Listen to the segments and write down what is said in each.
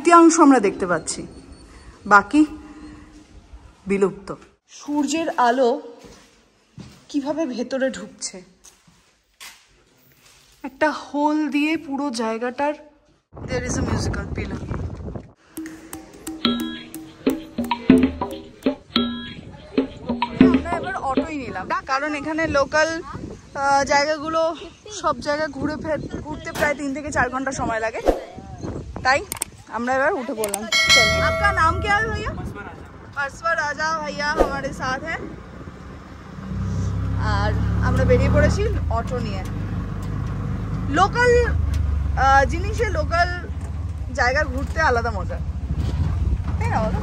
তৃতীয়াংশ আমরা দেখতে পাচ্ছি, বাকি বিলুপ্ত। সূর্যের আলো কিভাবে ভেতরে ঢুকছে, একটা হোল দিয়ে পুরো জায়গাটার। There is a musical pillar. আমরা এবার অটোই নিলাম, কারণ এখানে লোকাল জায়গাগুলো সব জায়গায় ঘুরতে প্রায় 3 থেকে 4 ঘন্টা সময় লাগে, তাই আমরা এবার উঠে পড়লাম। আপনার নাম क्या है भैया? परसवा राजा भैया हमारे साथ है। আর আমরা বেরিয়ে পড়েছি অটো নিয়ে। লোকাল জিনিসে লোকাল জায়গা ঘুরতে আলাদা মজা, তাই না বলো?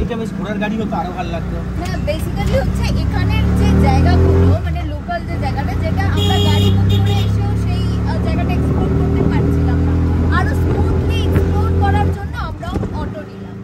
এটা বেশ ঘোড়ার গাড়ি হতো আরো ভালো লাগতো। হ্যাঁ, বেসিক্যালি হচ্ছে এখানের যে জায়গাগুলো, মানে লোকাল যে জায়গাটা, যেটা আমরা গাড়ি বুক করে এসেও সেই জায়গাটা এক্সপ্লোর করতে পারছিলাম না, আরো স্মুথলি এক্সপ্লোর করার জন্য আমরা অটো নিলাম।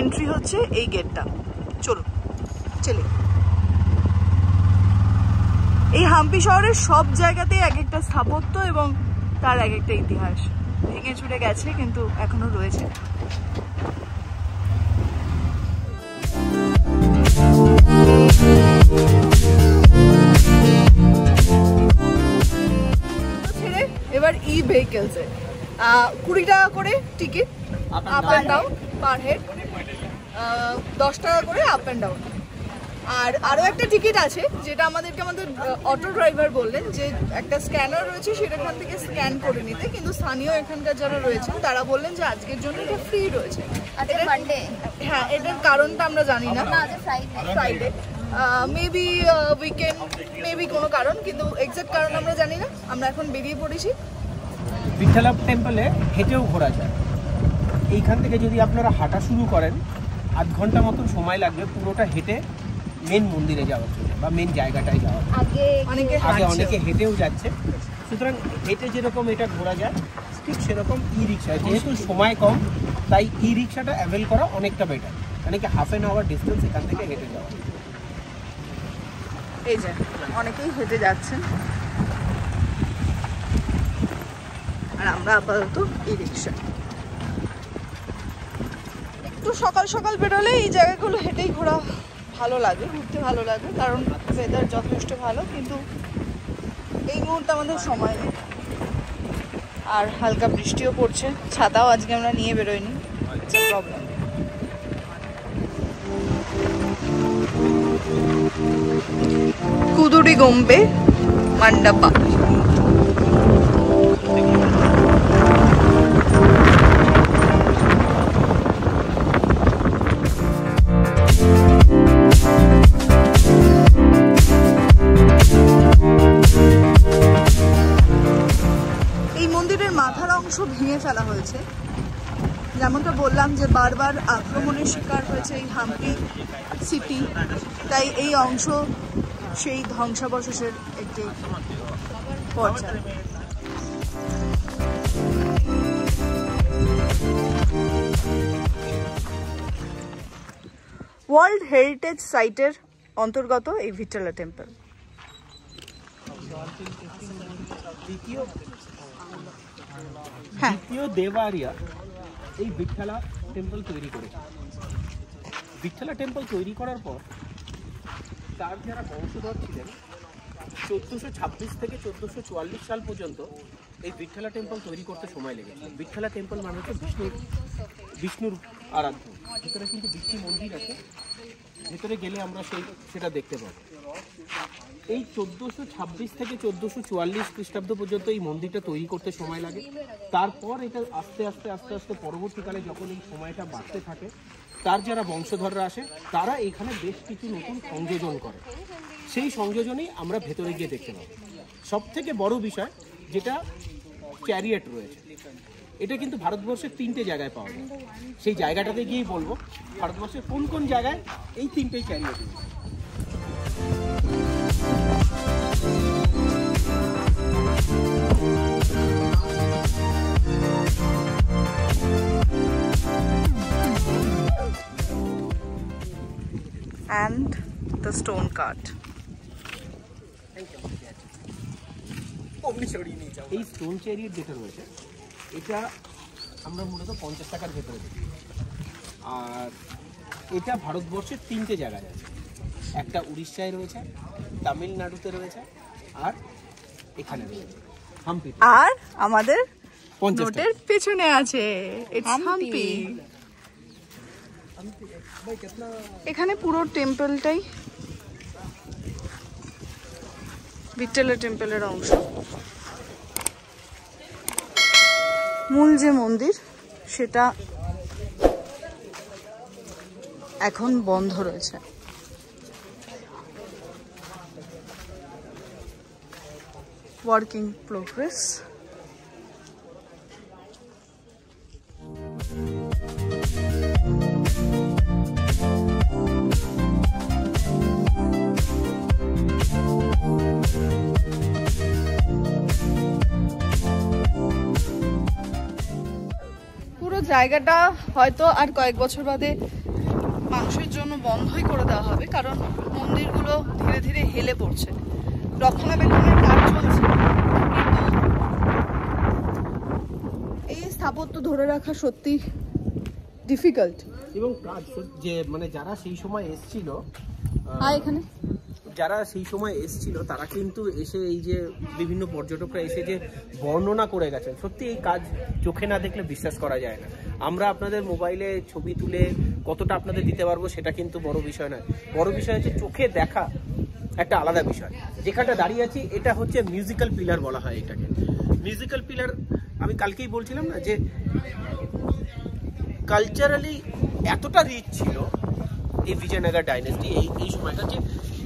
এন্ট্রি হচ্ছে এই গেটটা। চলো চলে। এই হাম্পি শহরের সব জায়গাতেই এক একটা স্থাপত্য এবং তার এক একটা ইতিহাস। ভেঙে চুরে গেছে কিন্তু এখনো রয়েছে। ছেড়ে এবার ই ভেহিকেলসে 20 টাকা করে ticket, up and down per head, 10 টাকা করে আপ অ্যান্ড ডাউন। আর আরও একটা টিকিট আছে যেটা আমাদের অটো ড্রাইভার বললেন যে একটা স্ক্যানার রয়েছে, সেটাখান থেকে স্ক্যান করে নিতে, কিন্তু স্থানীয় এখানকার যারা রয়েছেন তারা বললেন যে আজকের জন্য এটা ফ্রি রয়েছে। হ্যাঁ, এটার কারণটা আমরা জানি না, ফ্রাইডে মেবি উইকেন্ড, মেবি কোনো কারণ, কিন্তু এক্সাক্ট কারণ আমরা জানি না। আমরা এখন বেরিয়ে পড়েছি। বিঠ্ঠলা টেম্পলে হেঁটেও ঘোরা যায়। এইখান থেকে যদি আপনারা হাঁটা শুরু করেন, আধ ঘন্টা মতন সময় লাগবে পুরোটা হেঁটে মেন মন্দিরে যাওয়ার জন্য বা মেন জায়গাটায় যাওয়ার। আগে অনেকে হেঁটেও যাচ্ছে, সুতরাং হেঁটে যেরকম এটা ঘোরা যায় ঠিক সেরকম ই রিক্সা, যেহেতু সময় কম তাই ই রিক্সাটা অ্যাভেল করা অনেকটা বেটার, মানে কি হাফ অ্যান আওয়ার ডিস্টেন্স এখান থেকে হেঁটে যাওয়া। এই যে অনেকেই হেঁটে যাচ্ছেন, আর আমরা আপাতত ই রিক্সা। একটু সকাল সকাল বেরোলে এই জায়গাগুলো হেঁটেই ঘোরা ভালো লাগে, ঘুরতে ভালো লাগে, কারণ ওয়েদার যথেষ্ট ভালো, কিন্তু এই মুহূর্তে আমাদের সময় নেই। আর হালকা বৃষ্টিও পড়ছে, ছাতাও আজকে আমরা নিয়ে বেরোইনি, প্রবলেম। কুদুরি গম্বে মান্ডাপা। ভেঙে ফেলা হয়েছে, যেমনটা বললাম যে বারবার আক্রমণের শিকার হয়েছে এই হাম্পি সিটি, তাই এই অংশ সেই ধ্বংসাবশেষের একটি পর্যায়। ওয়ার্ল্ড হেরিটেজ সাইটের অন্তর্গত এই ভিট্ঠালা টেম্পল। দ্বিতীয় দেবারিয়া এই বিঠ্ঠলা টেম্পল তৈরি করেছে। বিঠ্ঠলা টেম্পল তৈরি করার পর তার যারা বংশধর ছিলেন 1426 থেকে 1444 সাল পর্যন্ত এই বিঠ্ঠলা টেম্পল তৈরি করতে সময় লেগেছে। বিঠ্ঠলা টেম্পল মানে হচ্ছে বিষ্ণুর আরাধ্য। ভিতরে কিন্তু বিষ্ণু মন্দির আছে, ভিতরে গেলে আমরা সেটা দেখতে পাবো। এই 1426 থেকে 1444 খ্রিস্টাব্দ পর্যন্ত এই মন্দিরটা তৈরি করতে সময় লাগে। তারপর এটা আস্তে আস্তে পরবর্তীকালে যখন এই সময়টা বাড়তে থাকে, তার যারা বংশধররা আসে তারা এখানে বেশ কিছু নতুন সংযোজন করে। সেই সংযোজনেই আমরা ভেতরে গিয়ে দেখতে পাবো। সব থেকে বড় বিষয় যেটা চ্যারিয়েট রয়েছে, এটা কিন্তু ভারতবর্ষের 3টে জায়গায় পাওয়া যায়। সেই জায়গাটাতে গিয়েই বলবো ভারতবর্ষের কোন কোন জায়গায় এই 3টেই চ্যারিয়েট রয়েছে। And the stone cart. এই স্টোন চ্যারিয়েট যেটা রয়েছে এটা আমরা মূলত 50 টাকার ভেতরে দিই। আর এটা ভারতবর্ষের 3টে জায়গায় আছে, একটা উড়িষ্যায় রয়েছে, তামিলনাড়ুতে রয়েছে, আর এখানে রয়েছে হাম্পি। আর আমাদের নোটের পেছনে আছে হাম্পি। এখানে পুরো টেম্পলটাই বিট্ঠলের টেম্পলের অংশ। মূল যে মন্দির সেটা এখন বন্ধ রয়েছে। Working progress. জায়গাটা হয়তো আর কয়েক বছর বাদে মানুষের জন্য বন্ধই করে দেওয়া হবে, কারণ মন্দিরগুলো ধীরে ধীরে হেলে পড়ছে। রক্ষণাবেক্ষণের কাজ চলছে, এই স্থাপত্য ধরে রাখা সত্যি ডিফিকাল্ট। এবং কাজ যে মানে যারা সেই সময় এসেছিল, এখানে যারা সেই সময় এসেছিল তারা কিন্তু এসে এই যে বিভিন্ন পর্যটকরা এসে যে বর্ণনা করে গেছেন, সত্যি এই কাজ চোখে না দেখলে বিশ্বাস করা যায় না। আমরা আপনাদের মোবাইলে ছবি তুলে কতটা আপনাদের দিতে পারবো সেটা কিন্তু বড় বিষয় নয়, বড় বিষয় হচ্ছে চোখে দেখা একটা আলাদা বিষয়। যেখানটা দাঁড়িয়ে আছি এটা হচ্ছে মিউজিক্যাল পিলার বলা হয় এটাকে। মিউজিক্যাল পিলার আমি কালকেই বলছিলাম না যে কালচারালি এতটা রিচ ছিল এই বিজয়নগর ডাইনেস্টি এই সময়টা, যে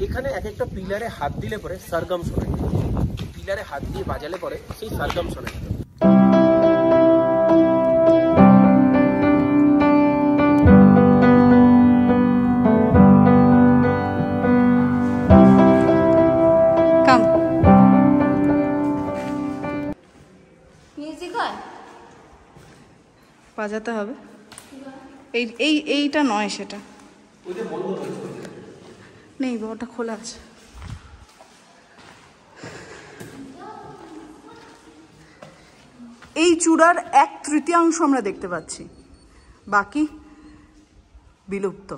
এখানে এক একটা পিলারে হাত দিলে পরে সরগম শোনে, পিলারে হাত দিয়ে বাজালে পরে সেই সরগম শোনে। বাজাতে হবে, এইটা নয়, সেটা নেই, ওটা খোলা আছে। এই চূড়ার 1/3 আমরা দেখতে পাচ্ছি, বাকি বিলুপ্ত।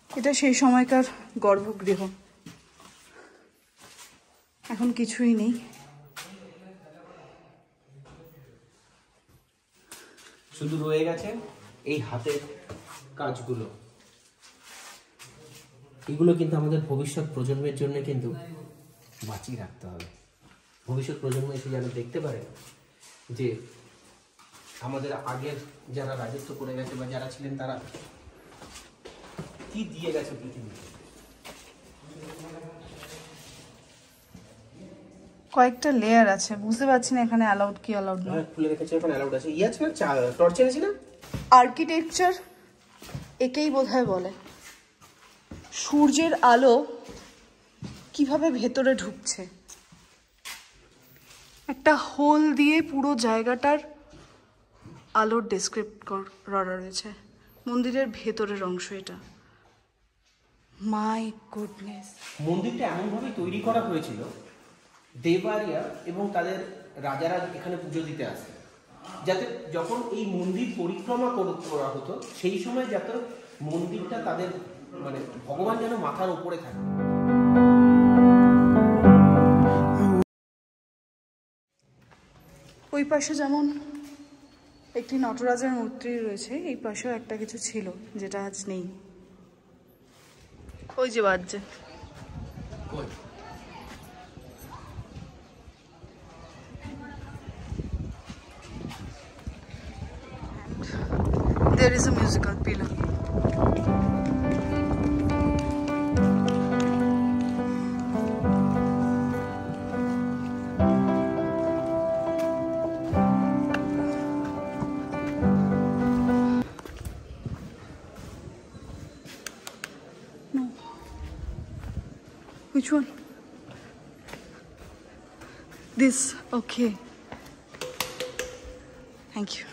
এটা সেই সময়কার গর্ভগৃহ, এখন কিছুই নেই। শুধু রয়ে গেছে এই হাতের কাজগুলো, এগুলো কিন্তু আমাদের ভবিষ্যৎ প্রজন্মের জন্য কিন্তু বাঁচিয়ে রাখতে হবে। ভবিষ্যৎ প্রজন্ম এসে যেন দেখতে পারে যে আমাদের আগের যারা রাজত্ব করে গেছে বা যারা ছিলেন তারা কি দিয়ে গেছে পৃথিবীতে। কয়েকটা লেয়ার আছে, বুঝতে পারছি না এখানে অ্যালাউড কি অ্যালাউড না। খুলে রেখেছে, এখন অ্যালাউড আছে। আছে না, টর্চ এনেছি না। আর্কিটেকচার একেই বোধহয় বলে। সূর্যের আলো কিভাবে ভেতরে ঢুকছে, একটা হোল দিয়ে পুরো জায়গাটার আলোর ডেসক্রিপ্ট করা রয়েছে। মন্দিরের ভেতরের অংশ এটা। My goodness. মন্দিরটা এমনভাবে তৈরি করা হয়েছিল, দেবারিয়া এবং তাদের রাজারা এখানে পুজো দিতে আসে, যাতে যখন এই মন্দির পরিক্রমা করা হতো সেই সময় যাতে মন্দিরটা তাদের মানে ভগবান যেন মাথার উপরে থাকে। ওই পাশে যেমন একটি নটরাজের মূর্তি রয়েছে, এই পাশেও একটা কিছু ছিল যেটা আজ নেই। ওই যে বাজছে, there is a musical pillar. Which one? This. Okay. Thank you.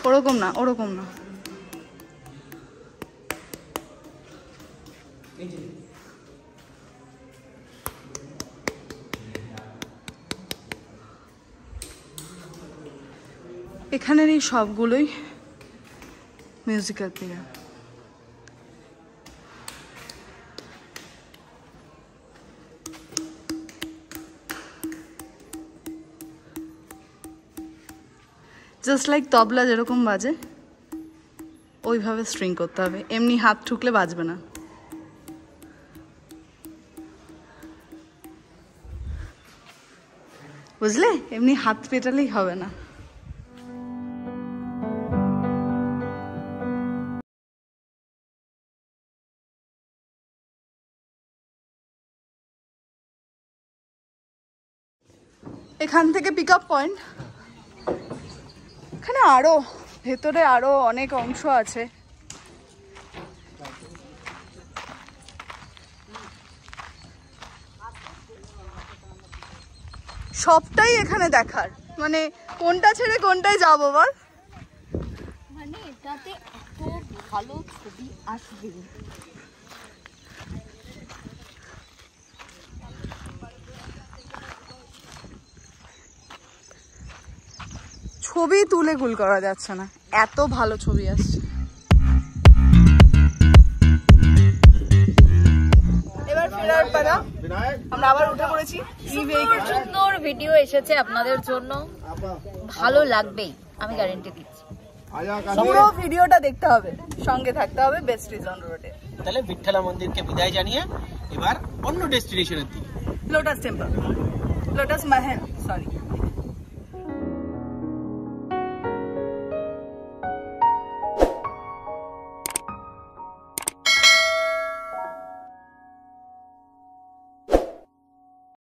ওরকম না, ওরকম না। এখানের এই সবগুলোই মিউজিক্যাল প্লেয়ার। জাস্ট লাইক তবলা যেরকম বাজে ওইভাবে স্ট্রিং করতে হবে, এমনি হাত ঠুকলে বাজবে না। বুঝলে, এমনি হাত পেটালেই হবে না। এখান থেকে পিক আপ পয়েন্ট, এখানে আরো ভেতরে আরো অনেক অংশ আছে। সবটাই এখানে দেখার, মানে কোনটা ছেড়ে কোনটায় যাবো বল। মানে এটাতে এত ভালো ছবি আসবে। ছবি তুলে গুল করা যাচ্ছে না, এত ভালো ছবি আসছে। এবার ফেরার পালা, আমরা আবার উঠে পড়েছি। সুন্দর ভিডিও এসেছে আপনাদের জন্য, ভালো লাগবেই আমি গ্যারান্টি দিচ্ছি। পুরো ভিডিওটা দেখতে হবে, সঙ্গে থাকতে হবে বেস্ট রিজন রোডে। তাহলে বিঠ্ঠলা মন্দিরকে বিদায় জানিয়ে এবার অন্য ডেস্টিনেশনের দিকে, লোটাস টেম্পল, লোটাস মাহেল, সরি।